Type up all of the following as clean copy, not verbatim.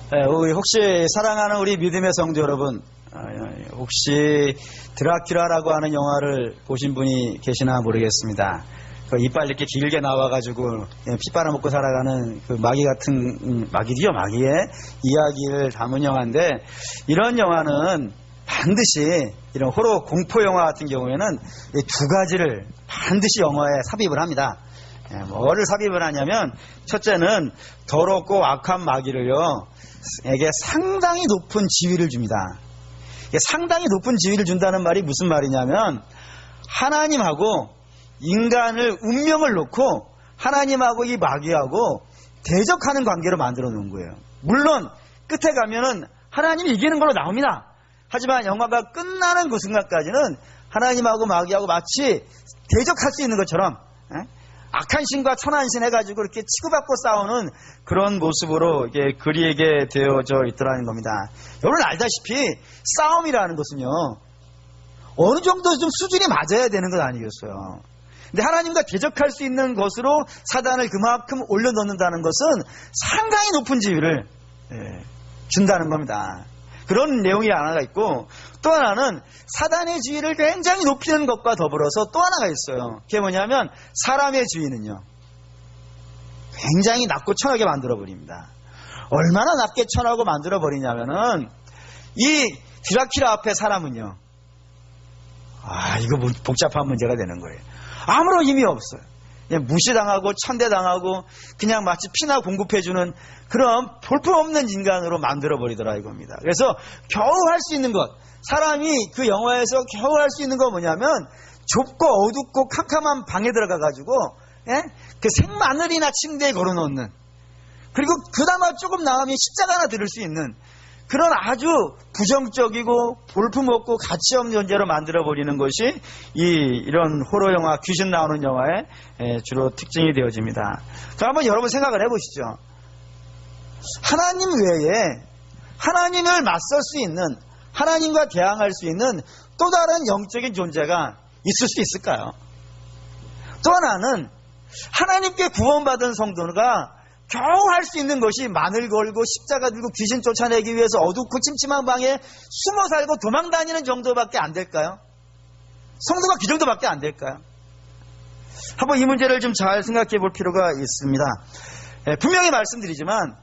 우리 혹시 사랑하는 우리 믿음의 성도 여러분, 혹시 드라큘라라고 하는 영화를 보신 분이 계시나 모르겠습니다. 그 이빨 이렇게 길게 나와가지고 피 빨아먹고 살아가는 그 마귀 같은, 마귀죠, 마귀의 이야기를 담은 영화인데, 이런 영화는 반드시 이런 호러 공포 영화 같은 경우에는 이 두 가지를 반드시 영화에 삽입을 합니다. 뭐를 삽입을 하냐면, 첫째는 더럽고 악한 마귀를요, 에게 상당히 높은 지위를 줍니다. 상당히 높은 지위를 준다는 말이 무슨 말이냐면, 하나님하고 인간을, 운명을 놓고 하나님하고 이 마귀하고 대적하는 관계로 만들어 놓은 거예요. 물론 끝에 가면은 하나님이 이기는 걸로 나옵니다. 하지만 영화가 끝나는 그 순간까지는 하나님하고 마귀하고 마치 대적할 수 있는 것처럼 악한 신과 선한 신 해가지고 이렇게 치고받고 싸우는 그런 모습으로 이게 그리게 되어져 있더라는 겁니다. 여러분 알다시피 싸움이라는 것은요, 어느 정도 좀 수준이 맞아야 되는 건 아니겠어요. 근데 하나님과 대적할 수 있는 것으로 사단을 그만큼 올려놓는다는 것은 상당히 높은 지위를 준다는 겁니다. 그런 내용이 하나가 있고, 또 하나는 사단의 지위를 굉장히 높이는 것과 더불어서 또 하나가 있어요. 그게 뭐냐면 사람의 지위는요, 굉장히 낮고 천하게 만들어버립니다. 얼마나 낮게 천하고 만들어버리냐면은 이 드라큘라 앞에 사람은요, 이거 복잡한 문제가 되는 거예요. 아무런 힘이 없어요. 그냥 무시당하고 천대당하고 그냥 마치 피나 공급해주는 그런 볼품없는 인간으로 만들어버리더라 이겁니다. 그래서 겨우 할 수 있는 것, 사람이 그 영화에서 겨우 할 수 있는 건 뭐냐면 좁고 어둡고 캄캄한 방에 들어가가지고 그 생마늘이나 침대에 걸어놓는, 그리고 그나마 조금 나오면 십자가 하나 들을 수 있는 그런 아주 부정적이고 볼품없고 가치없는 존재로 만들어버리는 것이 이런 호러 영화, 귀신 나오는 영화의 주로 특징이 되어집니다. 그럼 한번 여러분 생각을 해보시죠. 하나님 외에 하나님을 맞설 수 있는, 하나님과 대항할 수 있는 또 다른 영적인 존재가 있을 수 있을까요? 또 하나는 하나님께 구원받은 성도가 겨우 할 수 있는 것이 마늘 걸고 십자가 들고 귀신 쫓아내기 위해서 어둡고 침침한 방에 숨어 살고 도망 다니는 정도밖에 안 될까요? 성도가 그 정도밖에 안 될까요? 한번 이 문제를 좀 잘 생각해 볼 필요가 있습니다. 분명히 말씀드리지만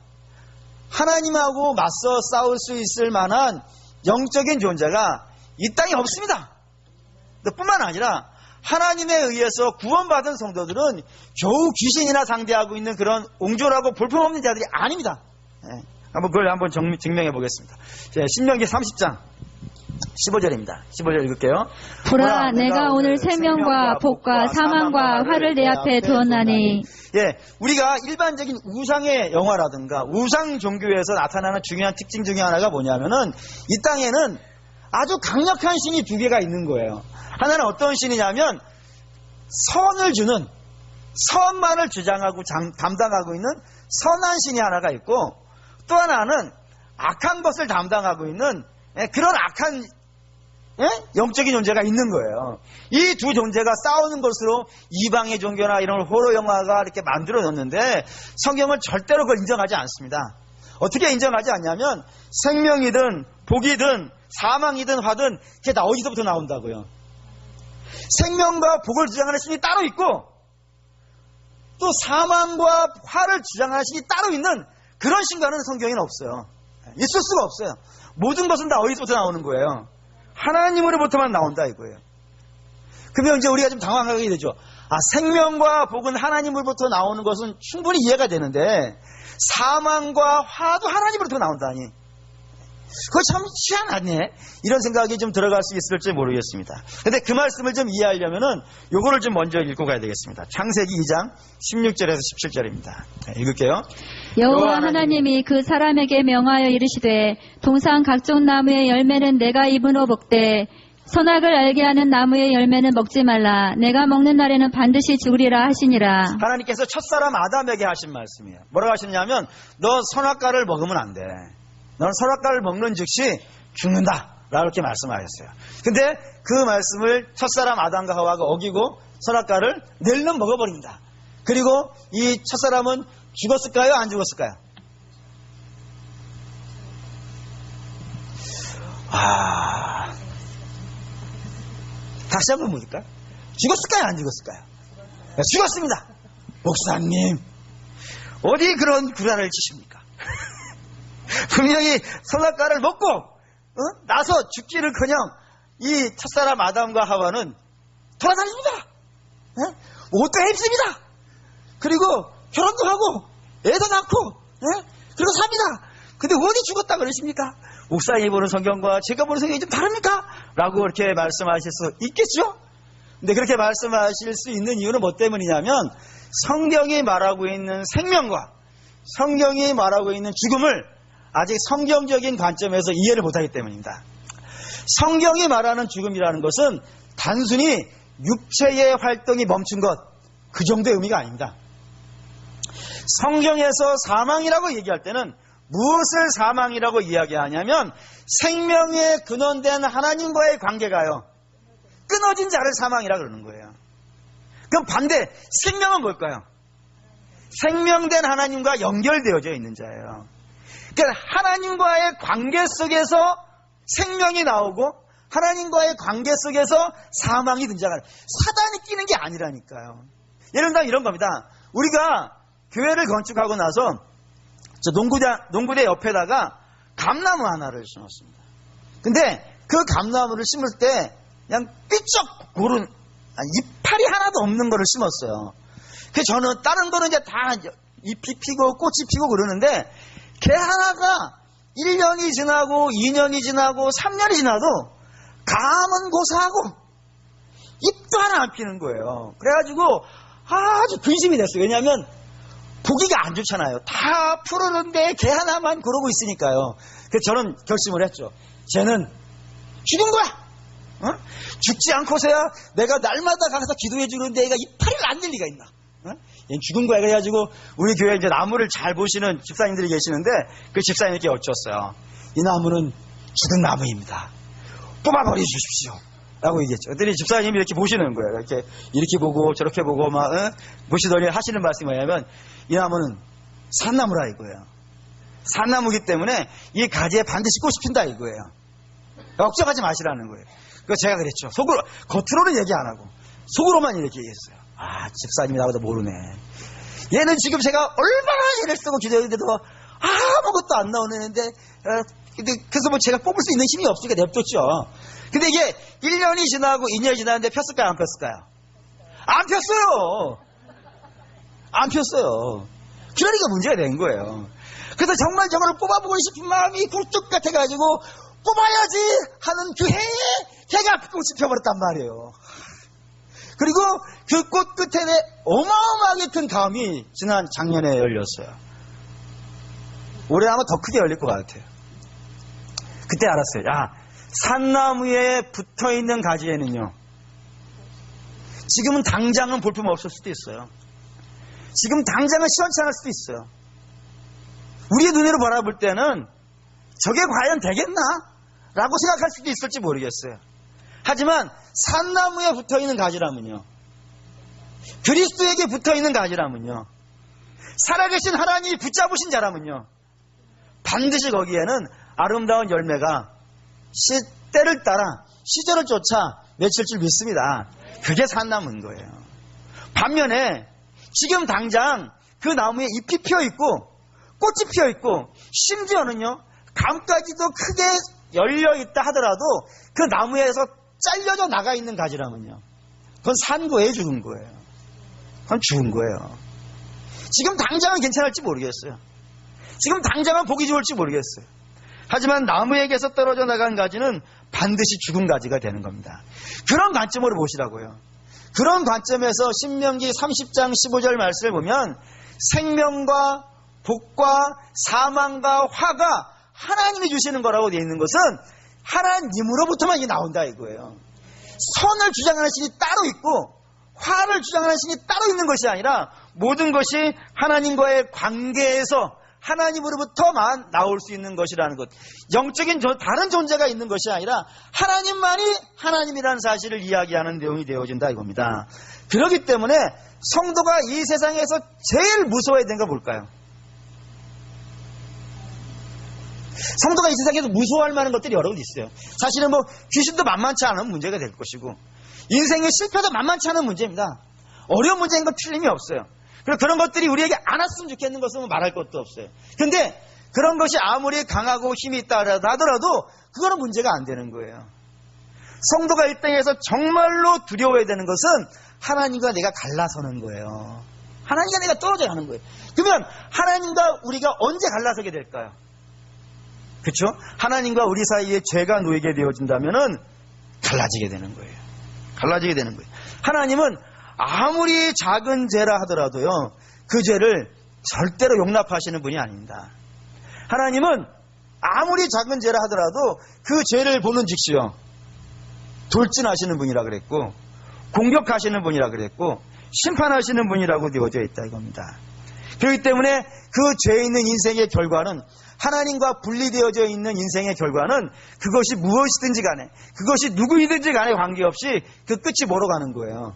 하나님하고 맞서 싸울 수 있을 만한 영적인 존재가 이 땅에 없습니다. 뿐만 아니라 하나님에 의해서 구원받은 성도들은 겨우 귀신이나 상대하고 있는 그런 옹졸하고 볼품없는 자들이 아닙니다. 그걸 한번 증명해 보겠습니다. 신명기 30장 15절입니다. 15절 읽을게요. 보라, 내가 오늘 생명과 복과 사망과 화를 내 앞에 두었나니. 우리가 일반적인 우상의 영화라든가 우상 종교에서 나타나는 중요한 특징 중에 하나가 뭐냐면은 이 땅에는 아주 강력한 신이 두 개가 있는 거예요. 하나는 어떤 신이냐면 선을 주는, 선만을 주장하고 담당하고 있는 선한 신이 하나가 있고, 또 하나는 악한 것을 담당하고 있는 그런 악한 영적인 존재가 있는 거예요. 이 두 존재가 싸우는 것으로 이방의 종교나 이런 호러 영화가 이렇게 만들어 놨는데 성경은 절대로 그걸 인정하지 않습니다. 어떻게 인정하지 않냐면 생명이든 복이든 사망이든 화든 그게 다 어디서부터 나온다고요. 생명과 복을 주장하는 신이 따로 있고 또 사망과 화를 주장하는 신이 따로 있는 그런 신과는 성경에는 없어요. 있을 수가 없어요. 모든 것은 다 어디서부터 나오는 거예요? 하나님으로부터만 나온다 이거예요. 그러면 이제 우리가 좀 당황하게 되죠. 생명과 복은 하나님으로부터 나오는 것은 충분히 이해가 되는데 사망과 화도 하나님으로부터 나온다니, 그거 참 희한하네, 이런 생각이 좀 들어갈 수 있을지 모르겠습니다. 근데 그 말씀을 좀 이해하려면은 요거를 좀 먼저 읽고 가야 되겠습니다. 창세기 2장 16절에서 17절입니다. 읽을게요. 여호와 하나님이 그 사람에게 명하여 이르시되 동산 각종 나무의 열매는 내가 입으로 먹되 선악을 알게 하는 나무의 열매는 먹지 말라. 내가 먹는 날에는 반드시 죽으리라 하시니라. 하나님께서 첫사람 아담에게 하신 말씀이에요. 뭐라고 하시냐면 너 선악과를 먹으면 안 돼. 너는 선악과를 먹는 즉시 죽는다 라고 이렇게 말씀하셨어요. 근데 그 말씀을 첫사람 아담과 하와가 어기고 선악과를 낼름 먹어버립니다. 그리고 이 첫사람은 죽었을까요? 안 죽었을까요? 다시 한번 묻을까요? 죽었을까요? 안 죽었을까요? 네, 죽었습니다. 목사님, 어디 그런 구라를 치십니까? 분명히 선악과를 먹고 나서 죽기를커녕 이 첫사람 아담과 하와는 돌아다닙니다. 옷도 입습니다. 그리고 결혼도 하고 애도 낳고 그리고 삽니다. 근데 어디 죽었다 그러십니까? 목사님이 보는 성경과 제가 보는 성경이 좀 다릅니까? 라고 그렇게 말씀하실 수 있겠죠? 근데 그렇게 말씀하실 수 있는 이유는 뭐 때문이냐면 성경이 말하고 있는 생명과 성경이 말하고 있는 죽음을 아직 성경적인 관점에서 이해를 못하기 때문입니다. 성경이 말하는 죽음이라는 것은 단순히 육체의 활동이 멈춘 것, 그 정도의 의미가 아닙니다. 성경에서 사망이라고 얘기할 때는 무엇을 사망이라고 이야기하냐면 생명의 근원된 하나님과의 관계가요, 끊어진 자를 사망이라 그러는 거예요. 그럼 반대, 생명은 뭘까요? 생명된 하나님과 연결되어져 있는 자예요. 그러니까 하나님과의 관계 속에서 생명이 나오고 하나님과의 관계 속에서 사망이 등장하는, 사단이 끼는 게 아니라니까요. 예를 들면 이런 겁니다. 우리가 교회를 건축하고 나서 저 농구대 옆에다가 감나무 하나를 심었습니다. 근데 그 감나무를 심을 때 그냥 삐쩍 고른 이파리 하나도 없는 거를 심었어요. 그래서 저는 다른 거는 이제 다 잎이 피고 꽃이 피고 그러는데 걔 하나가 1년이 지나고 2년이 지나고 3년이 지나도 감은 고사하고 잎도 하나 안 피는 거예요. 그래가지고 아주 근심이 됐어요. 왜냐하면 보기가 안 좋잖아요. 다 푸르는데 걔 하나만 그러고 있으니까요. 그래서 저는 결심을 했죠. 쟤는 죽은 거야. 죽지 않고서야 내가 날마다 가서 기도해 주는데 얘가 이파리를 안 낼 리가 있나. 얘는 죽은 거야. 그래가지고 우리 교회에 이제 나무를 잘 보시는 집사님들이 계시는데 그 집사님께 여쭈었어요. 이 나무는 죽은 나무입니다. 뽑아버려 주십시오. 라고 얘기했죠. 그랬더니 집사님이 이렇게 보시는 거예요. 이렇게 보고 저렇게 보고 막 보시더니 하시는 말씀이 뭐냐면 이 나무는 산나무라 이거예요. 산나무기 때문에 이 가지에 반드시 꽃이 핀다 이거예요. 걱정하지 마시라는 거예요. 그래서 제가 그랬죠. 속으로, 겉으로는 얘기 안 하고 속으로만 이렇게 얘기했어요. 집사님이 나보다 모르네. 얘는 지금 제가 얼마나 애를 쓰고 기도했는데도 아무것도 안 나오는데 그래서 뭐 제가 뽑을 수 있는 힘이 없으니까 냅뒀죠. 근데 이게 1년이 지나고 2년이 지났는데 폈을까요? 안 폈을까요? 안 폈어요. 안 폈어요. 그러니까 문제가 된 거예요. 그래서 정말 저거를 뽑아보고 싶은 마음이 굴뚝 같아가지고 뽑아야지 하는 그 해에 걔가 꽃이 펴버렸단 말이에요. 그리고 그 꽃 끝에 어마어마하게 큰 감이 지난 작년에 열렸어요. 올해 아마 더 크게 열릴 것 같아요. 그때 알았어요. 산나무에 붙어있는 가지에는요, 지금은 당장은 볼품 없을 수도 있어요. 지금 당장은 시원치 않을 수도 있어요. 우리의 눈으로 바라볼 때는 저게 과연 되겠나? 라고 생각할 수도 있을지 모르겠어요. 하지만 산나무에 붙어있는 가지라면요, 그리스도에게 붙어있는 가지라면요, 살아계신 하나님이 붙잡으신 자라면요, 반드시 거기에는 아름다운 열매가 때를 따라 시절을 쫓아 맺힐 줄 믿습니다. 그게 산나무인 거예요. 반면에 지금 당장 그 나무에 잎이 피어있고 꽃이 피어있고 심지어는요 감까지도 크게 열려있다 하더라도 그 나무에서 잘려져 나가 있는 가지라면요, 그건 산거에 죽은 거예요. 그건 죽은 거예요. 지금 당장은 괜찮을지 모르겠어요. 지금 당장은 보기 좋을지 모르겠어요. 하지만 나무에게서 떨어져 나간 가지는 반드시 죽은 가지가 되는 겁니다. 그런 관점으로 보시라고요. 그런 관점에서 신명기 30장 15절 말씀을 보면 생명과 복과 사망과 화가 하나님이 주시는 거라고 되어 있는 것은 하나님으로부터만 이게 나온다 이거예요. 선을 주장하는 신이 따로 있고 화를 주장하는 신이 따로 있는 것이 아니라 모든 것이 하나님과의 관계에서 하나님으로부터만 나올 수 있는 것이라는 것. 영적인 다른 존재가 있는 것이 아니라 하나님만이 하나님이라는 사실을 이야기하는 내용이 되어진다 이겁니다. 그렇기 때문에 성도가 이 세상에서 제일 무서워야 되는 건 뭘까요? 성도가 이 세상에서 무서워할 만한 것들이 여러 가지 있어요. 사실은 뭐 귀신도 만만치 않은 문제가 될 것이고 인생의 실패도 만만치 않은 문제입니다. 어려운 문제인 건 틀림이 없어요. 그리고 그런 것들이 우리에게 안 왔으면 좋겠는 것은 말할 것도 없어요. 근데 그런 것이 아무리 강하고 힘이 있다 하더라도 그거는 문제가 안 되는 거예요. 성도가 이 땅에서 정말로 두려워해야 되는 것은 하나님과 내가 갈라서는 거예요. 하나님과 내가 떨어져 가는 거예요. 그러면 하나님과 우리가 언제 갈라서게 될까요? 그렇죠? 하나님과 우리 사이에 죄가 놓이게 되어진다면은 갈라지게 되는 거예요. 갈라지게 되는 거예요. 하나님은 아무리 작은 죄라 하더라도요, 그 죄를 절대로 용납하시는 분이 아닙니다. 하나님은 아무리 작은 죄라 하더라도 그 죄를 보는 즉시요, 돌진하시는 분이라 그랬고, 공격하시는 분이라 그랬고, 심판하시는 분이라고 되어져 있다 이겁니다. 그렇기 때문에 그 죄 있는 인생의 결과는, 하나님과 분리되어져 있는 인생의 결과는 그것이 무엇이든지 간에, 그것이 누구이든지 간에 관계없이 그 끝이 뭐로 가는 거예요?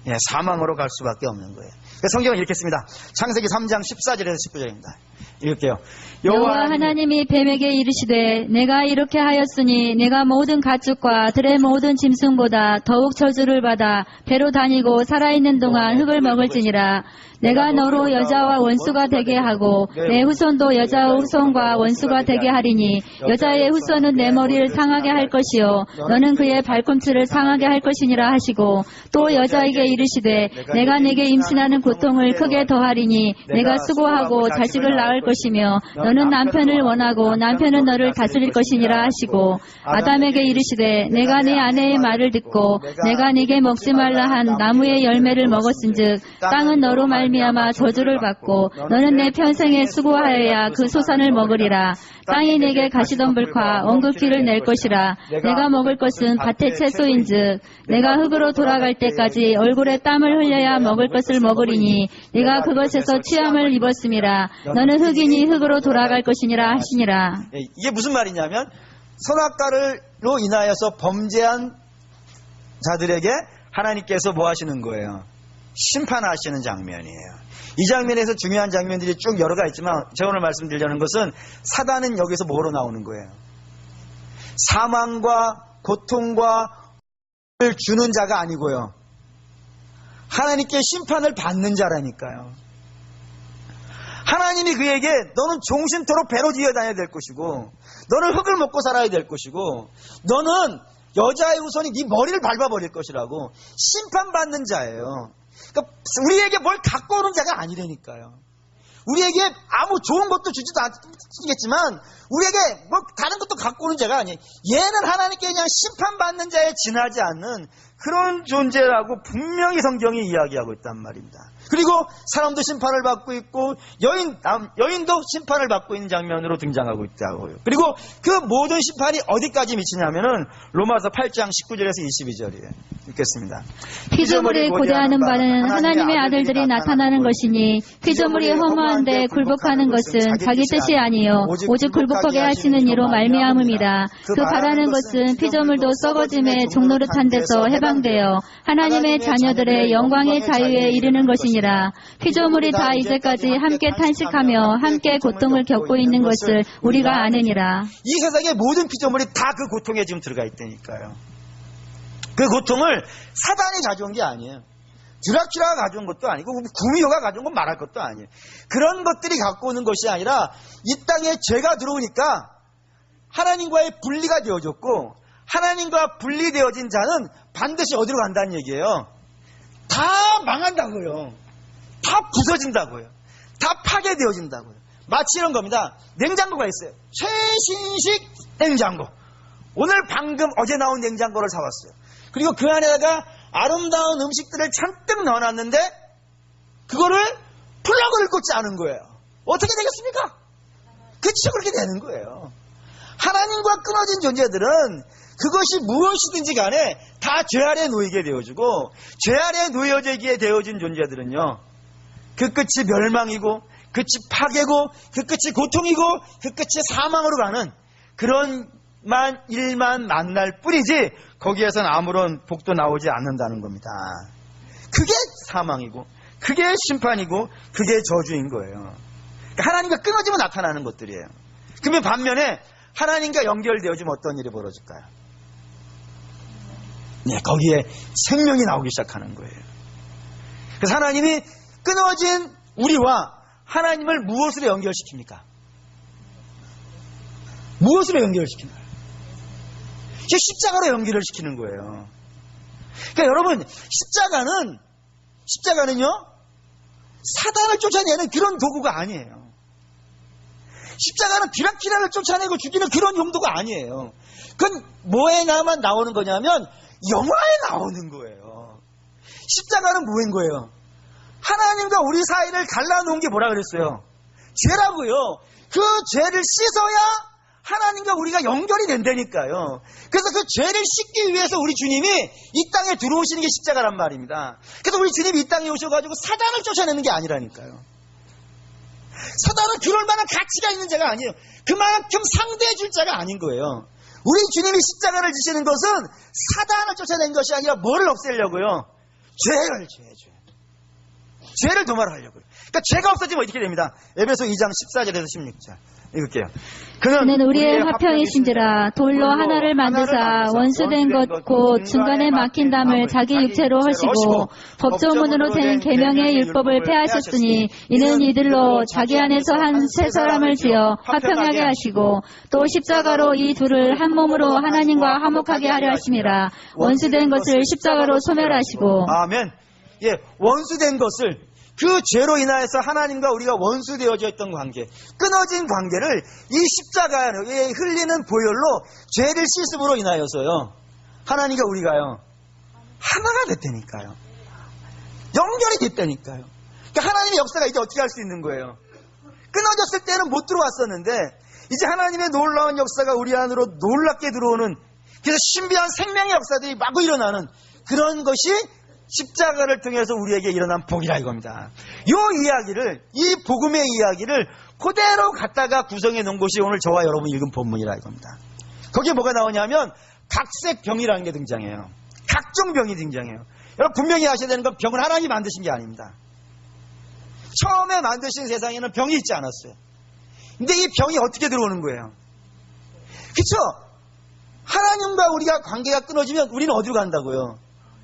예, 사망으로 갈 수밖에 없는 거예요. 성경은 이렇게 씁니다. 창세기 3장 14절에서 19절입니다. 읽을게요. 여호와 하나님이 뱀에게 이르시되 내가 이렇게 하였으니 내가 모든 가축과 들의 모든 짐승보다 더욱 저주를 받아 배로 다니고 살아있는 동안 흙을 먹을지니라. 내가 너로 여자와 원수가 되게 하고 내 후손도 여자의 후손과 원수가 되게 하리니 여자의 후손은 내 머리를 상하게 할 것이요 너는 그의 발꿈치를 상하게 할 것이니라 하시고, 또 여자에게 이르시되 내가 내게 임신하는 고통을 크게 더하리니 내가 수고하고 자식을 낳을 것이며 너는 남편을 원하고 남편은 너를 다스릴 것이니라 하시고, 아담에게 이르시되 내가 내 아내의 말을 듣고 내가 네게 먹지 말라 한 나무의 열매를 먹었은즉 땅은 너로 말미암아 저주를 받고 너는 내 평생에 수고하여야 그 소산을 먹으리라. 땅이 내게 가시덤불과 엉겅퀴를 낼 것이라. 내가 먹을 것은 밭의 채소인즉 내가 흙으로 돌아갈 때까지 얼굴에 땀을 흘려야 먹을 것을 먹으리니 네가 그것에서 취함을 입었음이라. 너는 흙이니 흙으로 돌아갈 것이니라 하시니라. 이게 무슨 말이냐면, 선악과로 인하여서 범죄한 자들에게 하나님께서 뭐 하시는 거예요? 심판하시는 장면이에요. 이 장면에서 중요한 장면들이 쭉 여러 가지 있지만 제가 오늘 말씀드리려는 것은, 사단은 여기서 뭐로 나오는 거예요? 사망과 고통과 를 주는 자가 아니고요, 하나님께 심판을 받는 자라니까요. 하나님이 그에게 너는 종신토록 배로 기어다녀야 될 것이고 너는 흙을 먹고 살아야 될 것이고 너는 여자의 후손이 네 머리를 밟아버릴 것이라고 심판받는 자예요. 그러니까 우리에게 뭘 갖고 오는 자가 아니라니까요. 우리에게 아무 좋은 것도 주지도 않겠지만 우리에게 뭐 다른 것도 갖고 오는 자가 아니에요. 얘는 하나님께 그냥 심판받는 자에 지나지 않는 그런 존재라고 분명히 성경이 이야기하고 있단 말입니다. 그리고 사람도 심판을 받고 있고 여인도 심판을 받고 있는 장면으로 등장하고 있다고요. 그리고 그 모든 심판이 어디까지 미치냐면은 로마서 8장 19절에서 22절이에요. 읽겠습니다. 피조물이 고대하는 바는 하나님의 아들들이 나타나는 것이니 피조물이 허무한데 굴복하는 것은 자기 뜻이 아니요 오직 굴복하게 하시는 이로 말미암음이라. 그 바라는 것은 피조물도 썩어짐의 종노릇한 데서 해방되어 하나님의 자녀들의 영광의 자유에 이르는 것이니라. 피조물이 다 이제까지 함께 탄식하며 함께 고통을 겪고 있는 것을 우리가 아느니라. 이 세상의 모든 피조물이 다 그 고통에 지금 들어가 있다니까요. 그 고통을 사단이 가져온 게 아니에요. 드라큘라가 가져온 것도 아니고 구미호가 가져온 건 말할 것도 아니에요. 그런 것들이 갖고 오는 것이 아니라 이 땅에 죄가 들어오니까 하나님과의 분리가 되어졌고, 하나님과 분리되어진 자는 반드시 어디로 간다는 얘기예요? 다 망한다고요. 다 부서진다고요. 다 파괴되어진다고요. 마치 이런 겁니다. 냉장고가 있어요. 최신식 냉장고. 오늘 방금 어제 나온 냉장고를 사왔어요. 그리고 그 안에다가 아름다운 음식들을 잔뜩 넣어놨는데 그거를 플러그를 꽂지 않은 거예요. 어떻게 되겠습니까? 그치요, 그렇게 되는 거예요. 하나님과 끊어진 존재들은 그것이 무엇이든지 간에 다 죄 아래에 놓이게 되어지고, 죄 아래에 놓여지게 되어진 존재들은요, 그 끝이 멸망이고 끝이 파괴고 그 끝이 고통이고 그 끝이 사망으로 가는 그런 일만 만날 뿐이지 거기에선 아무런 복도 나오지 않는다는 겁니다. 그게 사망이고 그게 심판이고 그게 저주인 거예요. 그러니까 하나님과 끊어지면 나타나는 것들이에요. 그러면 반면에 하나님과 연결되어지면 어떤 일이 벌어질까요? 네, 거기에 생명이 나오기 시작하는 거예요. 그래서 하나님이 끊어진 우리와 하나님을 무엇으로 연결시킵니까? 무엇으로 연결시키나요? 십자가로 연결을 시키는 거예요. 그러니까 여러분, 십자가는요, 사단을 쫓아내는 그런 도구가 아니에요. 십자가는 드라큘라를 쫓아내고 죽이는 그런 용도가 아니에요. 그건 뭐에나만 나오는 거냐면 영화에 나오는 거예요. 십자가는 뭐인 거예요? 하나님과 우리 사이를 갈라놓은 게 뭐라 그랬어요? 죄라고요. 그 죄를 씻어야 하나님과 우리가 연결이 된다니까요. 그래서 그 죄를 씻기 위해서 우리 주님이 이 땅에 들어오시는 게 십자가란 말입니다. 그래서 우리 주님이 이 땅에 오셔가지고 사단을 쫓아내는 게 아니라니까요. 사단은 그럴 만한 가치가 있는 자가 아니에요. 그만큼 상대해 줄 자가 아닌 거예요. 우리 주님이 십자가를 지시는 것은 사단을 쫓아낸 것이 아니라 뭐를 없애려고요? 죄를 도말하려고요. 그러니까 죄가 없어지면 어떻게 됩니다? 에베소 2장 14절에서 16절 읽을게요. 그는 우리의 화평이신지라 돌로 하나를 만드사 원수된 것 곧 중간에 막힌 담을 자기 육체로 허시고 법조문으로 된 계명의 율법을 폐하셨으니 이는 이들로 자기 안에서 한 새 사람을 지어 화평하게 하시고 또 십자가로 이 둘을 한 몸으로 하나님과 화목하게 하려 하심이라. 원수된 것을 십자가로 소멸하시고. 아멘. 예, 원수된 것을 그 죄로 인하여서 하나님과 우리가 원수되어져 있던 관계, 끊어진 관계를 이 십자가에 흘리는 보혈로 죄를 씻음으로 인하여서요, 하나님과 우리가요 하나가 됐다니까요. 연결이 됐다니까요. 그러니까 하나님의 역사가 이제 어떻게 할 수 있는 거예요? 끊어졌을 때는 못 들어왔었는데 이제 하나님의 놀라운 역사가 우리 안으로 놀랍게 들어오는, 그래서 신비한 생명의 역사들이 마구 일어나는 그런 것이 십자가를 통해서 우리에게 일어난 복이라 이겁니다. 이 복음의 이야기를 그대로 갖다가 구성해 놓은 것이 오늘 저와 여러분이 읽은 본문이라 이겁니다. 거기에 뭐가 나오냐면 각색 병이라는 게 등장해요. 각종 병이 등장해요. 여러분 분명히 아셔야 되는 건 병은 하나님이 만드신 게 아닙니다. 처음에 만드신 세상에는 병이 있지 않았어요. 근데 이 병이 어떻게 들어오는 거예요? 그렇죠? 하나님과 우리가 관계가 끊어지면 우리는 어디로 간다고요?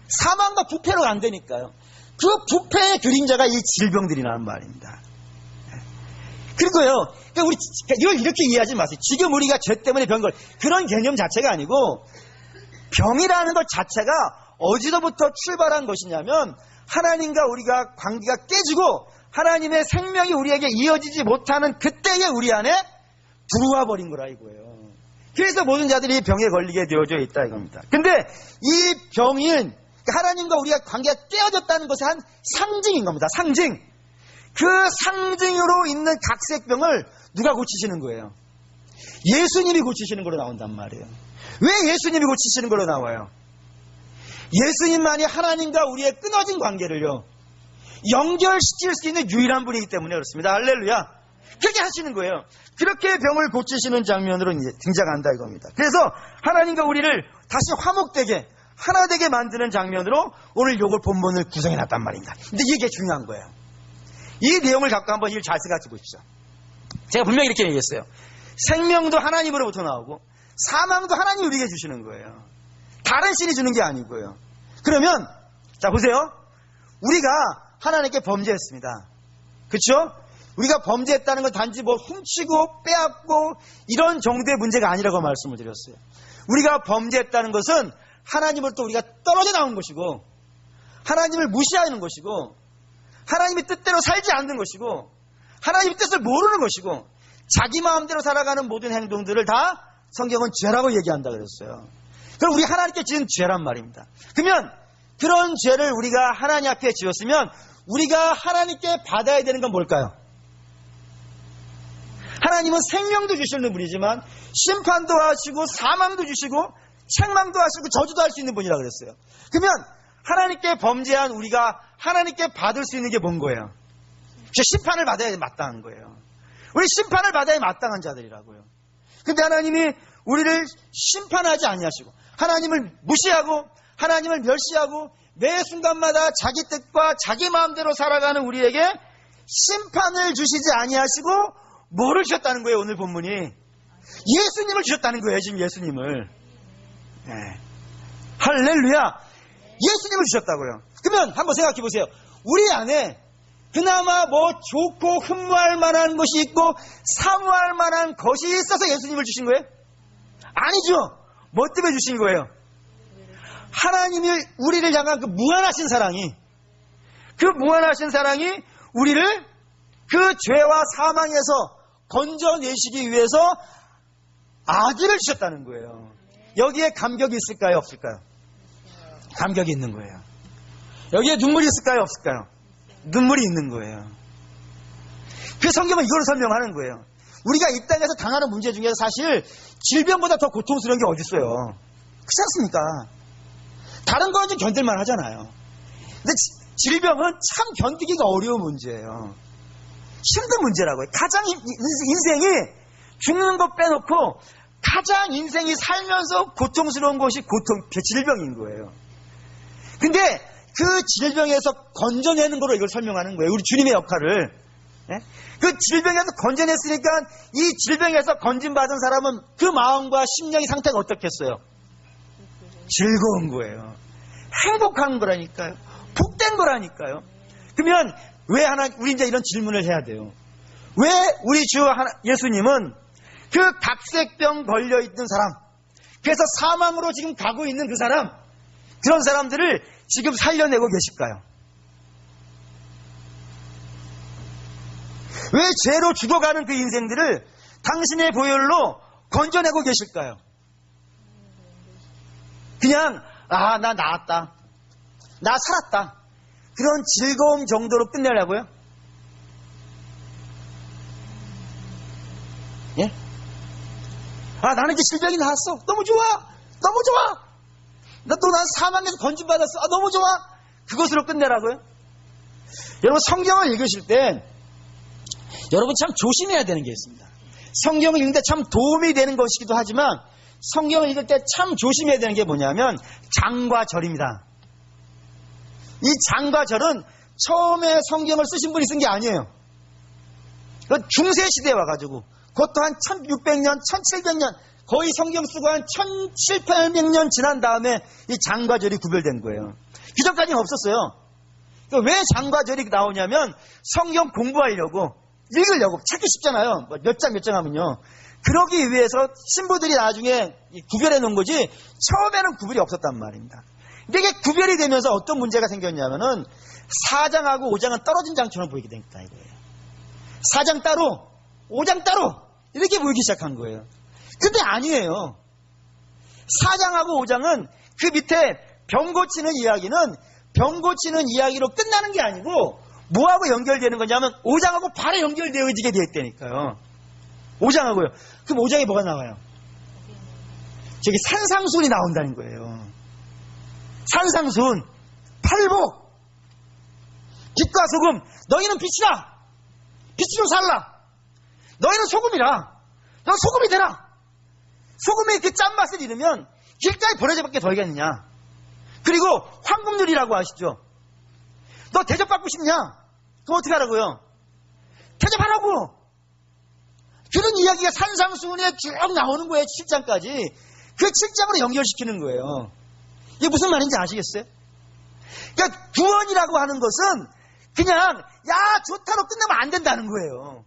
사망과 부패로 간다니까요. 그 부패의 그림자가 이 질병들이라는 말입니다. 그리고요, 그러니까 우리 이걸 이렇게 이해하지 마세요. 지금 우리가 죄 때문에 병걸 그런 개념 자체가 아니고, 병이라는 것 자체가 어디서부터 출발한 것이냐면 하나님과 우리가 관계가 깨지고 하나님의 생명이 우리에게 이어지지 못하는 그때에 우리 안에 들어와 버린 거라 이거예요. 그래서 모든 자들이 병에 걸리게 되어져 있다 이겁니다. 근데 이 병인 하나님과 우리가 관계가 깨어졌다는 것의 한 상징인 겁니다. 상징. 그 상징으로 있는 각색병을 누가 고치시는 거예요? 예수님이 고치시는 걸로 나온단 말이에요. 왜 예수님이 고치시는 걸로 나와요? 예수님만이 하나님과 우리의 끊어진 관계를요 연결시킬 수 있는 유일한 분이기 때문에 그렇습니다. 할렐루야. 그렇게 하시는 거예요. 그렇게 병을 고치시는 장면으로 이제 등장한다 이겁니다. 그래서 하나님과 우리를 다시 화목되게 하나 되게 만드는 장면으로 오늘 요걸 본문을 구성해 놨단 말입니다. 근데 이게 중요한 거예요. 이 내용을 갖고 한번 이걸 잘 생각해 보십시오. 제가 분명히 이렇게 얘기했어요. 생명도 하나님으로부터 나오고 사망도 하나님이 우리에게 주시는 거예요. 다른 신이 주는 게 아니고요. 그러면 자 보세요. 우리가 하나님께 범죄했습니다. 그렇죠? 우리가 범죄했다는 건 단지 뭐 훔치고 빼앗고 이런 정도의 문제가 아니라고 말씀을 드렸어요. 우리가 범죄했다는 것은 하나님으로부터 우리가 떨어져 나온 것이고 하나님을 무시하는 것이고 하나님의 뜻대로 살지 않는 것이고 하나님의 뜻을 모르는 것이고 자기 마음대로 살아가는 모든 행동들을 다 성경은 죄라고 얘기한다 그랬어요. 그럼 우리 하나님께 지은 죄란 말입니다. 그러면 그런 죄를 우리가 하나님 앞에 지었으면 우리가 하나님께 받아야 되는 건 뭘까요? 하나님은 생명도 주시는 분이지만 심판도 하시고 사망도 주시고 책망도 하시고 저주도 할 수 있는 분이라 그랬어요. 그러면 하나님께 범죄한 우리가 하나님께 받을 수 있는 게 뭔 거예요? 심판을 받아야 마땅한 거예요. 우리 심판을 받아야 마땅한 자들이라고요. 근데 하나님이 우리를 심판하지 아니하시고 하나님을 무시하고 하나님을 멸시하고 매 순간마다 자기 뜻과 자기 마음대로 살아가는 우리에게 심판을 주시지 아니하시고 뭐를 주셨다는 거예요? 오늘 본문이 예수님을 주셨다는 거예요. 지금 예수님을. 네. 할렐루야. 예수님을 주셨다고요. 그러면 한번 생각해 보세요. 우리 안에 그나마 뭐 좋고 흠모할 만한 것이 있고 사모할 만한 것이 있어서 예수님을 주신 거예요? 아니죠. 뭐 때문에 주신 거예요? 하나님이 우리를 향한 그 무한하신 사랑이, 그 무한하신 사랑이 우리를 그 죄와 사망에서 건져내시기 위해서 아들을 주셨다는 거예요. 여기에 감격이 있을까요? 없을까요? 감격이 있는 거예요. 여기에 눈물이 있을까요? 없을까요? 눈물이 있는 거예요. 그 성경은 이걸 설명하는 거예요. 우리가 이 땅에서 당하는 문제 중에서 사실 질병보다 더 고통스러운 게 어디 있어요? 그렇지 않습니까? 다른 거는 좀 견딜만 하잖아요. 근데 질병은 참 견디기가 어려운 문제예요. 힘든 문제라고요. 가장 인생이 죽는 것 빼놓고 가장 인생이 살면서 고통스러운 것이 질병인 거예요. 근데 그 질병에서 건져내는 거로 이걸 설명하는 거예요. 우리 주님의 역할을. 예? 그 질병에서 건져냈으니까 이 질병에서 건진받은 사람은 그 마음과 심령의 상태가 어떻겠어요? 즐거운 거예요. 행복한 거라니까요. 복된 거라니까요. 그러면 왜 우리 이제 이런 질문을 해야 돼요? 왜 우리 주 예수님은 그 각색병 걸려있는 사람, 그래서 사망으로 지금 가고 있는 그 사람, 그런 사람들을 지금 살려내고 계실까요? 왜 죄로 죽어가는 그 인생들을 당신의 보혈로 건져내고 계실까요? 그냥 나 나았다, 나 살았다, 그런 즐거움 정도로 끝내려고요? 예? 나는 이제 질병이 나았어, 너무 좋아, 너무 좋아, 난 사망에서 건진받았어, 너무 좋아, 그것으로 끝내라고요? 여러분, 성경을 읽으실 때 여러분 참 조심해야 되는 게 있습니다. 성경을 읽는데 참 도움이 되는 것이기도 하지만 성경을 읽을 때 참 조심해야 되는 게 뭐냐면 장과 절입니다. 이 장과 절은 처음에 성경을 쓰신 분이 쓴 게 아니에요. 중세시대에 와가지고 그것도 한 1600년, 1700년 거의 성경 쓰고 한 1700년 지난 다음에 이 장과 절이 구별된 거예요. 그전까지는 없었어요. 왜 장과 절이 나오냐면 성경 공부하려고, 읽으려고, 찾기 쉽잖아요. 몇 장 하면요. 그러기 위해서 신부들이 나중에 구별해 놓은 거지 처음에는 구별이 없었단 말입니다. 근데 이게 구별이 되면서 어떤 문제가 생겼냐면은 4장하고 5장은 떨어진 장처럼 보이게 되니까 이거예요. 4장 따로 5장 따로 이렇게 보이기 시작한 거예요. 근데 아니에요. 4장하고 5장은 그 밑에 병 고치는 이야기는 병 고치는 이야기로 끝나는 게 아니고 뭐하고 연결되는 거냐면 5장하고 바로 연결되어지게 되어 있다니까요. 5장하고요. 그럼 5장에 뭐가 나와요? 저기 산상순이 나온다는 거예요. 산상순, 팔복, 빛과 소금, 너희는 빛이라, 빛으로 살라. 너희는 소금이라, 너 소금이 되라. 소금의 그 짠맛을 잃으면 길가에 버려져밖에 더 있겠느냐. 그리고 황금률이라고 아시죠? 너 대접받고 싶냐? 그럼 어떻게 하라고요? 대접하라고. 그런 이야기가 산상순에 쭉 나오는 거예요. 7장까지. 그 7장으로 연결시키는 거예요. 이게 무슨 말인지 아시겠어요? 그러니까 구원이라고 하는 것은 그냥 좋다로 끝내면 안 된다는 거예요.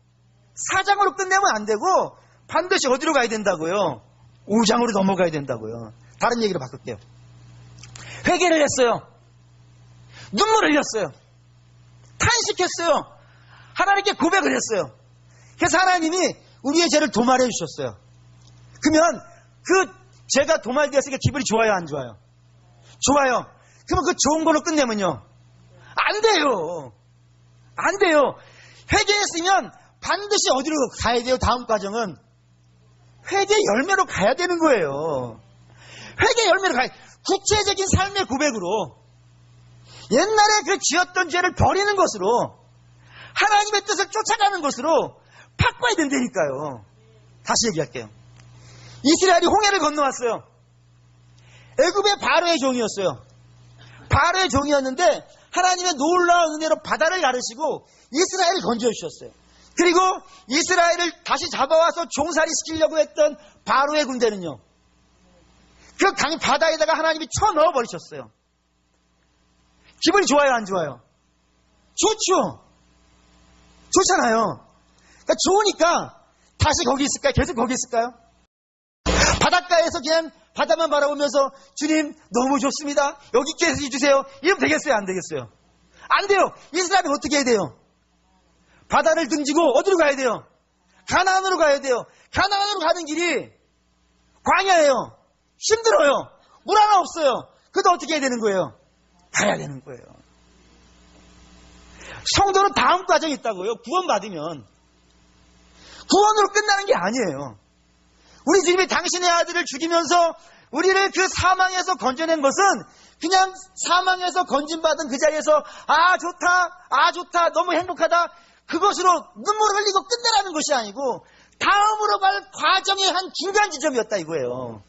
4장으로 끝내면 안 되고 반드시 어디로 가야 된다고요? 5장으로 넘어가야 된다고요. 다른 얘기로 바꿀게요. 회개를 했어요. 눈물을 흘렸어요. 탄식했어요. 하나님께 고백을 했어요. 그래서 하나님이 우리의 죄를 도말해 주셨어요. 그러면 그 죄가 도말되었으니까 기분이 좋아요, 안 좋아요? 좋아요. 그러면 그 좋은 걸로 끝내면요, 안 돼요. 안 돼요. 회개했으면 반드시 어디로 가야 돼요? 다음 과정은 회개 열매로 가야 되는 거예요. 회개 열매로 가야, 구체적인 삶의 고백으로, 옛날에 그 지었던 죄를 버리는 것으로, 하나님의 뜻을 쫓아가는 것으로 바꿔야 된다니까요. 다시 얘기할게요. 이스라엘이 홍해를 건너왔어요. 애굽의 바로의 종이었어요. 바로의 종이었는데 하나님의 놀라운 은혜로 바다를 가르시고 이스라엘을 건져주셨어요. 그리고 이스라엘을 다시 잡아와서 종살이 시키려고 했던 바로의 군대는요, 그 강 바다에다가 하나님이 쳐 넣어 버리셨어요. 기분이 좋아요, 안 좋아요? 좋죠. 좋잖아요. 그러니까 좋으니까 다시 거기 있을까요? 계속 거기 있을까요? 바닷가에서 그냥 바다만 바라보면서 주님 너무 좋습니다, 여기 계속 해주세요, 이러면 되겠어요, 안 되겠어요? 안 돼요. 이스라엘이 어떻게 해야 돼요? 바다를 등지고 어디로 가야 돼요? 가나안으로 가야 돼요. 가나안으로 가는 길이 광야예요. 힘들어요. 물 하나 없어요. 그래도 어떻게 해야 되는 거예요? 가야 되는 거예요. 성도는 다음 과정이 있다고요. 구원받으면. 구원으로 끝나는 게 아니에요. 우리 주님이 당신의 아들을 죽이면서 우리를 그 사망에서 건져낸 것은 그냥 사망에서 건진받은 그 자리에서 아 좋다 너무 행복하다, 그것으로 눈물을 흘리고 끝내라는 것이 아니고 다음으로 갈 과정의 한 중간 지점이었다 이거예요.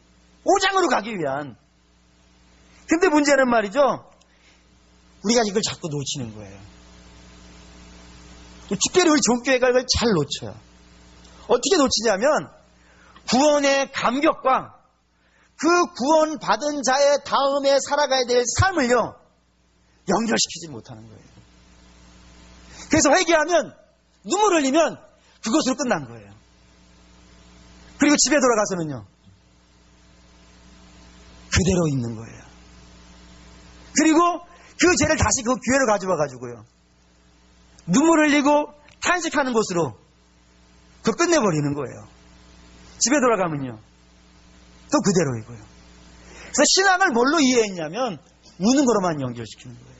5장으로 가기 위한. 근데 문제는 말이죠, 우리가 이걸 자꾸 놓치는 거예요. 특별히 우리 종교회가 이걸 잘 놓쳐요. 어떻게 놓치냐면 구원의 감격과 그 구원받은 자의 다음에 살아가야 될 삶을요, 연결시키지 못하는 거예요. 그래서 회개하면, 눈물 흘리면 그것으로 끝난 거예요. 그리고 집에 돌아가서는요, 그대로 있는 거예요. 그리고 그 죄를 다시 그 교회로 가져와 가지고요, 눈물 흘리고 탄식하는 것으로 그 끝내버리는 거예요. 집에 돌아가면요, 또 그대로이고요. 그래서 신앙을 뭘로 이해했냐면 우는 거로만 연결시키는 거예요.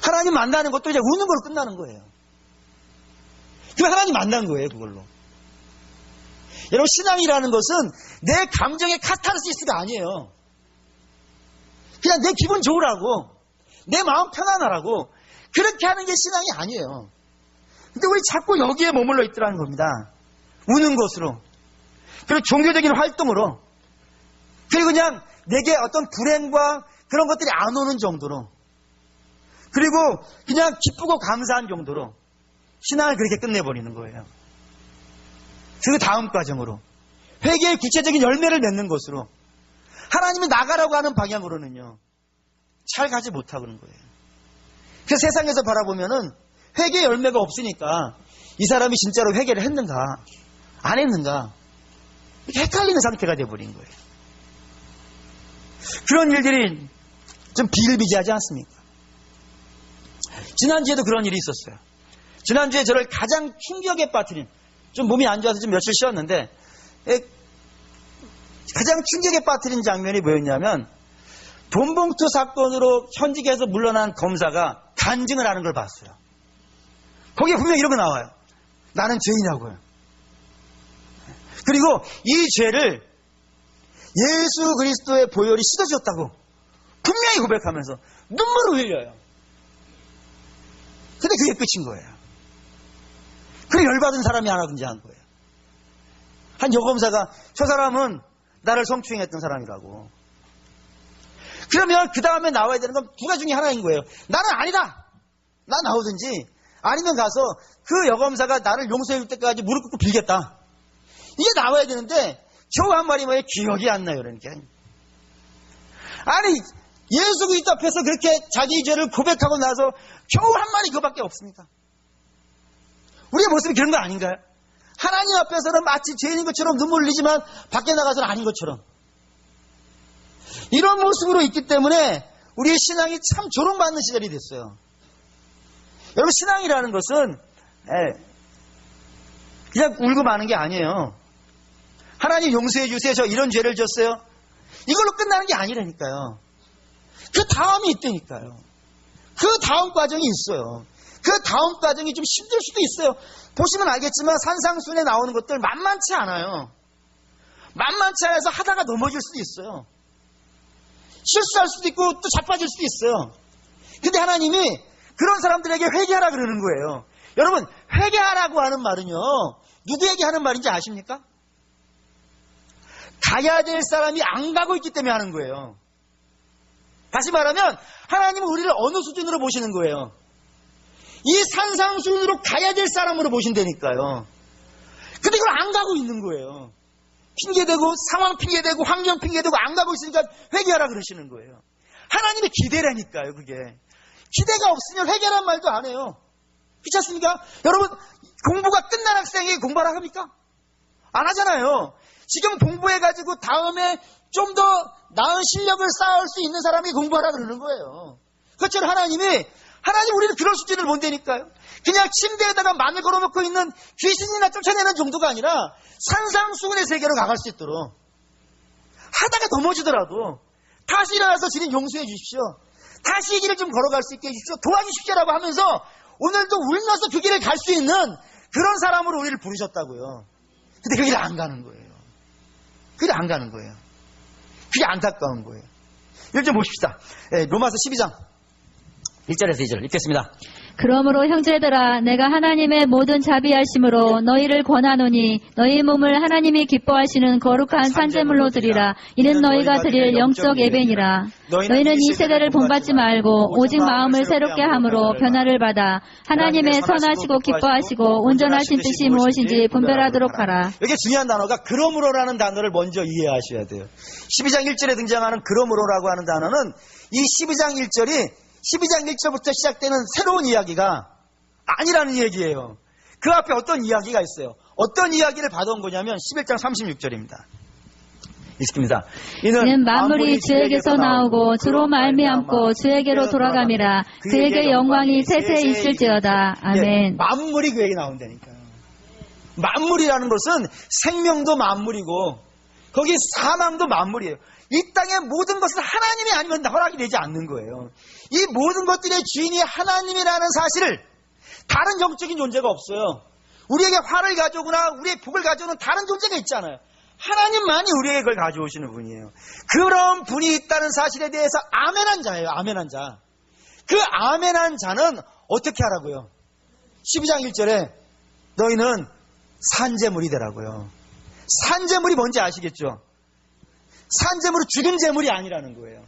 하나님 만나는 것도 이제 우는 거로 끝나는 거예요. 그 하나님 만난 거예요, 그걸로. 여러분, 신앙이라는 것은 내 감정의 카타르시스가 아니에요. 그냥 내 기분 좋으라고, 내 마음 편안하라고 그렇게 하는 게 신앙이 아니에요. 근데 우리 자꾸 여기에 머물러 있더라는 겁니다. 우는 것으로, 그리고 종교적인 활동으로, 그리고 그냥 내게 어떤 불행과 그런 것들이 안 오는 정도로, 그리고 그냥 기쁘고 감사한 정도로 신앙을 그렇게 끝내버리는 거예요. 그 다음 과정으로 회개의 구체적인 열매를 맺는 것으로 하나님이 나가라고 하는 방향으로는요, 잘 가지 못하고 그런 거예요. 그래서 세상에서 바라보면은 회개의 열매가 없으니까 이 사람이 진짜로 회개를 했는가 안 했는가 이렇게 헷갈리는 상태가 되어버린 거예요. 그런 일들이 좀 비일비재하지 않습니까? 지난주에도 그런 일이 있었어요. 지난주에 저를 가장 충격에 빠뜨린, 좀 몸이 안 좋아서 좀 며칠 쉬었는데 가장 충격에 빠뜨린 장면이 뭐였냐면, 돈봉투 사건으로 현직에서 물러난 검사가 간증을 하는 걸 봤어요. 거기에 분명히 이런 거 나와요. 나는 죄인이라고요. 그리고 이 죄를 예수 그리스도의 보혈이 씻어주었다고 분명히 고백하면서 눈물을 흘려요. 근데 그게 끝인 거예요. 그래, 열받은 사람이 하나 등장한 거예요. 한 여검사가 저 사람은 나를 성추행했던 사람이라고. 그러면 그 다음에 나와야 되는 건 두 가지 중에 하나인 거예요. 나는 아니다, 나 나오든지, 아니면 가서 그 여검사가 나를 용서해 줄 때까지 무릎 꿇고 빌겠다, 이게 나와야 되는데 겨우 한 말이 뭐예요? 기억이 안 나요. 그러니까 아니, 예수 그리스도 앞에서 그렇게 자기 죄를 고백하고 나서 겨우 한 말이 그거밖에 없습니까? 우리의 모습이 그런 거 아닌가요? 하나님 앞에서는 마치 죄인인 것처럼 눈물 흘리지만 밖에 나가서는 아닌 것처럼, 이런 모습으로 있기 때문에 우리의 신앙이 참 조롱받는 시절이 됐어요. 여러분, 신앙이라는 것은 그냥 울고 마는 게 아니에요. 하나님 용서해 주세요, 저 이런 죄를 졌어요, 이걸로 끝나는 게 아니라니까요. 그 다음이 있다니까요. 그 다음 과정이 있어요. 그 다음 과정이 좀 힘들 수도 있어요. 보시면 알겠지만 산상순에 나오는 것들 만만치 않아요. 만만치 않아서 하다가 넘어질 수도 있어요. 실수할 수도 있고 또 자빠질 수도 있어요. 근데 하나님이 그런 사람들에게 회개하라 그러는 거예요. 여러분, 회개하라고 하는 말은요, 누구에게 하는 말인지 아십니까? 가야 될 사람이 안 가고 있기 때문에 하는 거예요. 다시 말하면 하나님은 우리를 어느 수준으로 보시는 거예요? 이 산상수훈으로 가야 될 사람으로 보신다니까요. 근데 그걸 안 가고 있는 거예요. 핑계대고 상황 핑계대고 환경 핑계대고 안 가고 있으니까 회개하라 그러시는 거예요. 하나님의 기대라니까요. 그게 기대가 없으면 회개란 말도 안 해요. 그렇지 않습니까? 여러분, 공부가 끝난 학생이 공부하라 합니까? 안 하잖아요. 지금 공부해가지고 다음에 좀 더 나은 실력을 쌓을 수 있는 사람이 공부하라 그러는 거예요. 그것처럼 하나님 우리는 그럴 수준을 못 되니까요. 그냥 침대에다가 마늘 걸어놓고 있는 귀신이나 쫓아내는 정도가 아니라 산상수훈의 세계로 가갈 수 있도록, 하다가 넘어지더라도 다시 일어나서 주님 용서해 주십시오, 다시 이 길을 좀 걸어갈 수 있게 해주십시오, 도와주십시오라고 하면서 오늘도 울면서 그 길을 갈 수 있는 그런 사람으로 우리를 부르셨다고요. 근데 그 길을 안 가는 거예요. 그 길을 안 가는 거예요. 그게 안타까운 거예요. 이걸 좀 봅시다. 로마서 12장 1절에서 2절 읽겠습니다. 그러므로 형제들아 내가 하나님의 모든 자비하심으로 너희를 권하노니 너희 몸을 하나님이 기뻐하시는 거룩한 산제물로 드리라. 이는 너희가 드릴 영적 예배니라. 너희는 이 세대를 본받지 말고 오직 마음을 새롭게 함으로 변화를 받아 하나님의 선하시고 기뻐하시고 온전하신 뜻이 무엇인지 분별하도록 하라. 여기 중요한 단어가 그러므로라는 단어를 먼저 이해하셔야 돼요. 12장 1절에 등장하는 그러므로라고 하는 단어는 이 12장 1절부터 시작되는 새로운 이야기가 아니라는 얘기예요. 그 앞에 어떤 이야기가 있어요. 어떤 이야기를 받아온 거냐면 11장 36절입니다. 읽습니다. 이는 만물이 주에게서 나오고 주로 말미암고 주에게로 돌아감이라. 그에게 영광이 세세 있을지어다. 아멘. 만물이 그에게 나온다니까요. 만물이라는 것은 생명도 만물이고 거기 사망도 만물이에요. 이 땅의 모든 것은 하나님이 아니면 허락이 되지 않는 거예요. 이 모든 것들의 주인이 하나님이라는 사실을, 다른 영적인 존재가 없어요. 우리에게 화를 가져오거나 우리의 복을 가져오는 다른 존재가 있잖아요. 하나님만이 우리에게 그걸 가져오시는 분이에요. 그런 분이 있다는 사실에 대해서 아멘한 자예요. 아멘한 자. 그 아멘한 자는 어떻게 하라고요? 12장 1절에 너희는 산제물이 되라고요. 산제물이 뭔지 아시겠죠? 산제물은 죽은 제물이 아니라는 거예요.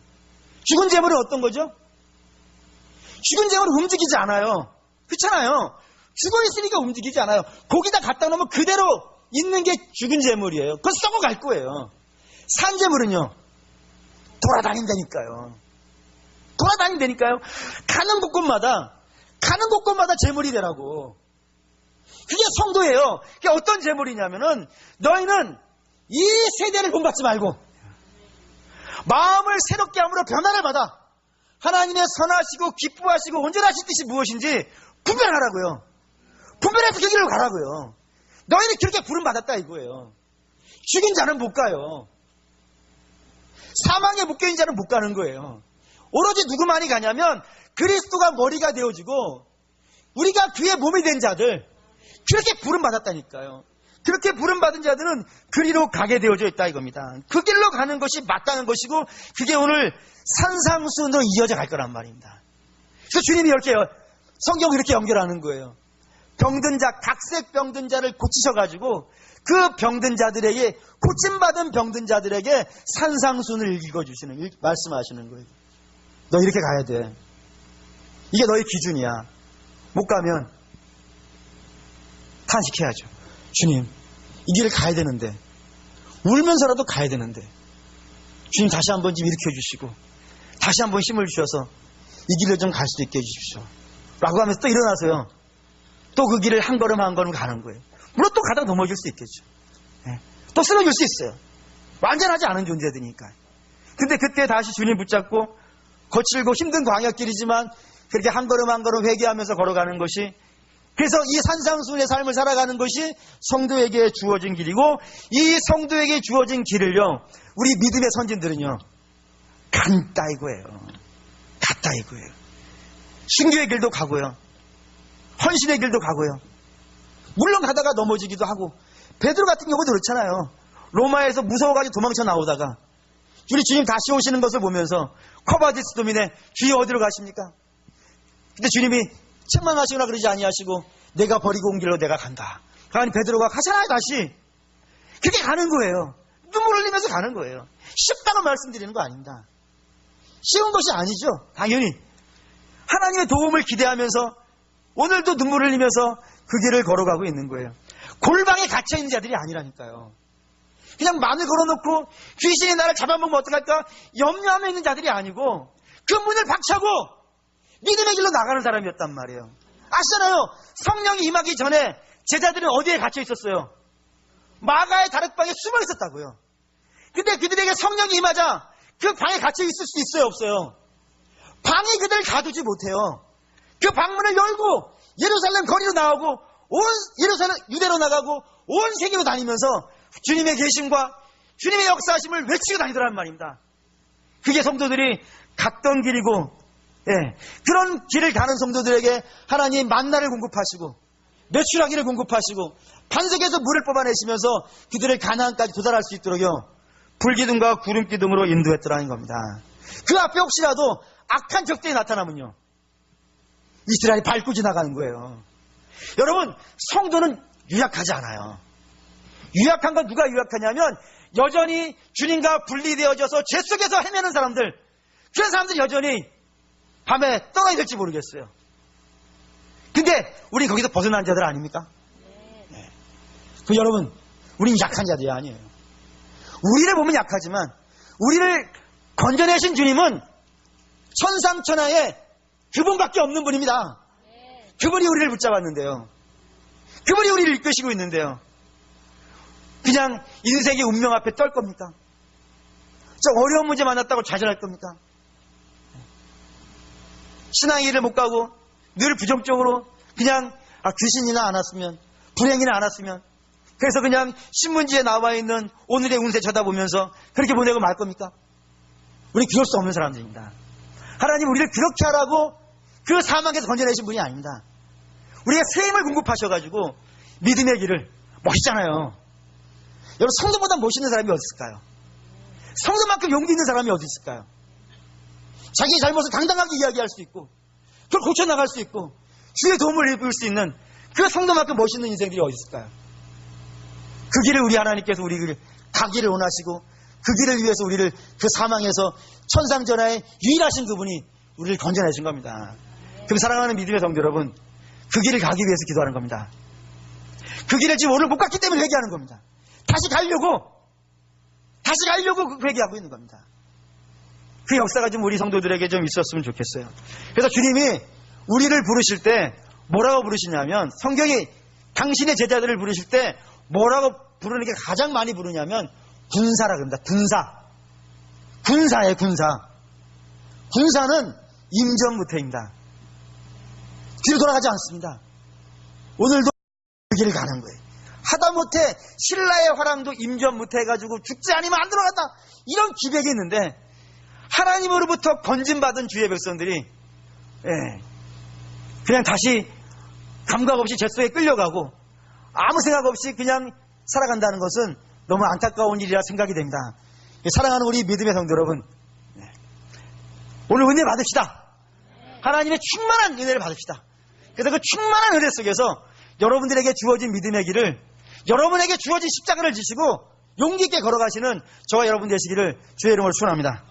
죽은 제물은 어떤 거죠? 죽은 제물은 움직이지 않아요. 그렇잖아요. 죽어 있으니까 움직이지 않아요. 거기다 갖다 놓으면 그대로 있는 게 죽은 제물이에요. 그건 썩어갈 거예요. 산제물은요, 돌아다닌다니까요. 돌아다닌다니까요. 가는 곳곳마다 제물이 되라고. 그게 성도예요. 그게 어떤 제물이냐면은 너희는 이 세대를 본받지 말고 마음을 새롭게 함으로 변화를 받아 하나님의 선하시고 기뻐하시고 온전하신 뜻이 무엇인지 분별하라고요. 분별해서 그 길로 가라고요. 너희는 그렇게 부름받았다 이거예요. 죽인 자는 못 가요. 사망에 묶여있는 자는 못 가는 거예요. 오로지 누구만이 가냐면 그리스도가 머리가 되어지고 우리가 그의 몸이 된 자들, 그렇게 부름받았다니까요. 그렇게 부름받은 자들은 그리로 가게 되어져 있다 이겁니다. 그 길로 가는 것이 마땅한 것이고 그게 오늘 산상수훈으로 이어져 갈 거란 말입니다. 그래서 주님이 이렇게 성경을 이렇게 연결하는 거예요. 병든 자, 각색 병든 자를 고치셔가지고 그 병든 자들에게, 고침받은 병든 자들에게 산상수훈을 읽어주시는, 말씀하시는 거예요. 너 이렇게 가야 돼. 이게 너의 기준이야. 못 가면 탄식해야죠. 주님, 이 길을 가야 되는데, 울면서라도 가야 되는데, 주님 다시 한번 좀 일으켜 주시고 다시 한번 힘을 주셔서 이 길을 좀 갈 수 있게 해주십시오 라고 하면서 또 일어나서요, 또 그 길을 한 걸음 한 걸음 가는 거예요. 물론 또 가다가 넘어질 수 있겠죠. 또 쓰러질 수 있어요. 완전하지 않은 존재들이니까. 근데 그때 다시 주님 붙잡고 거칠고 힘든 광야길이지만 그렇게 한 걸음 한 걸음 회개하면서 걸어가는 것이, 그래서 이 산상수훈의 삶을 살아가는 것이 성도에게 주어진 길이고, 이 성도에게 주어진 길을요, 우리 믿음의 선진들은요, 간다 이거예요. 갔다 이거예요. 순교의 길도 가고요, 헌신의 길도 가고요. 물론 가다가 넘어지기도 하고, 베드로 같은 경우도 그렇잖아요. 로마에서 무서워가지고 도망쳐 나오다가 우리 주님 다시 오시는 것을 보면서 코바디스 도미네, 주여 어디로 가십니까? 근데 주님이 책망하시거나 그러지 아니하시고 내가 버리고 온 길로 내가 간다. 그러니 베드로가 가잖아요. 다시 그렇게 가는 거예요. 눈물 흘리면서 가는 거예요. 쉽다고 말씀드리는 거 아닙니다. 쉬운 것이 아니죠. 당연히 하나님의 도움을 기대하면서 오늘도 눈물을 흘리면서 그 길을 걸어가고 있는 거예요. 골방에 갇혀있는 자들이 아니라니까요. 그냥 만을 걸어놓고 귀신이 나를 잡아먹으면 어떡할까 염려하며 있는 자들이 아니고 그 문을 박차고 믿음의 길로 나가는 사람이었단 말이에요. 아시잖아요. 성령이 임하기 전에 제자들은 어디에 갇혀 있었어요? 마가의 다락방에 숨어 있었다고요. 근데 그들에게 성령이 임하자 그 방에 갇혀 있을 수 있어요, 없어요? 방이 그들을 가두지 못해요. 그 방문을 열고 예루살렘 거리로 나오고 온 예루살렘 유대로 나가고 온 세계로 다니면서 주님의 계심과 주님의 역사하심을 외치고 다니더란 말입니다. 그게 성도들이 갔던 길이고, 그런 길을 가는 성도들에게 하나님 만나를 공급하시고 메추라기를 공급하시고 반석에서 물을 뽑아내시면서 그들을 가나안까지 도달할 수 있도록요 불기둥과 구름기둥으로 인도했더라는 겁니다. 그 앞에 혹시라도 악한 적들이 나타나면요 이스라엘이 밟고 지나가는 거예요. 여러분, 성도는 유약하지 않아요. 유약한 건 누가 유약하냐면 여전히 주님과 분리되어져서 죄 속에서 헤매는 사람들, 그런 사람들이 여전히 밤에 떠나야 될지 모르겠어요. 근데 우리 거기서 벗어난 자들 아닙니까? 네. 그 여러분, 우린 약한 자들이 아니에요. 우리를 보면 약하지만 우리를 건져내신 주님은 천상천하에 그분밖에 없는 분입니다. 그분이 우리를 붙잡았는데요. 그분이 우리를 이끄시고 있는데요. 그냥 인생의 운명 앞에 떨 겁니까? 저 어려운 문제 만났다고 좌절할 겁니까? 신앙의 길을 못 가고 늘 부정적으로 그냥 귀신이나 안 왔으면, 불행이나 안 왔으면, 그래서 그냥 신문지에 나와 있는 오늘의 운세 쳐다보면서 그렇게 보내고 말 겁니까? 우리 그럴 수 없는 사람들입니다. 하나님 우리를 그렇게 하라고 그 사망에서 건져내신 분이 아닙니다. 우리가 새 힘을 공급하셔가지고 믿음의 길을, 멋있잖아요. 여러분, 성도보다 멋있는 사람이 어디 있을까요? 성도만큼 용기 있는 사람이 어디 있을까요? 자기의 잘못을 당당하게 이야기할 수 있고 그걸 고쳐나갈 수 있고 주의 도움을 입을 수 있는 그 성도만큼 멋있는 인생들이 어디 있을까요? 그 길을 우리 하나님께서 우리를 가기를 원하시고 그 길을 위해서 우리를 그 사망에서 천상전하에 유일하신 그분이 우리를 건져내신 겁니다. 그럼 사랑하는 믿음의 성도 여러분, 그 길을 가기 위해서 기도하는 겁니다. 그 길을 지금 오늘 못 갔기 때문에 회개하는 겁니다. 다시 가려고 회개하고 있는 겁니다. 그 역사가 좀 우리 성도들에게 좀 있었으면 좋겠어요. 그래서 주님이 우리를 부르실 때 뭐라고 부르시냐면, 성경이 당신의 제자들을 부르실 때 뭐라고 부르는 게 가장 많이 부르냐면 군사라 그럽니다. 군사예요, 군사. 군사는 임전무태입니다. 뒤로 돌아가지 않습니다. 오늘도 그 길을 가는 거예요. 하다못해 신라의 화랑도 임전무태 해가지고 죽지 않으면 안 들어간다, 이런 기백이 있는데 하나님으로부터 건진받은 주의 백성들이 그냥 다시 감각 없이 제 속에 끌려가고 아무 생각 없이 그냥 살아간다는 것은 너무 안타까운 일이라 생각이 됩니다. 사랑하는 우리 믿음의 성도 여러분, 오늘 은혜 받읍시다. 하나님의 충만한 은혜를 받읍시다. 그래서 그 충만한 은혜 속에서 여러분들에게 주어진 믿음의 길을, 여러분에게 주어진 십자가를 지시고 용기 있게 걸어가시는 저와 여러분 되시기를 주의 이름으로 축원합니다.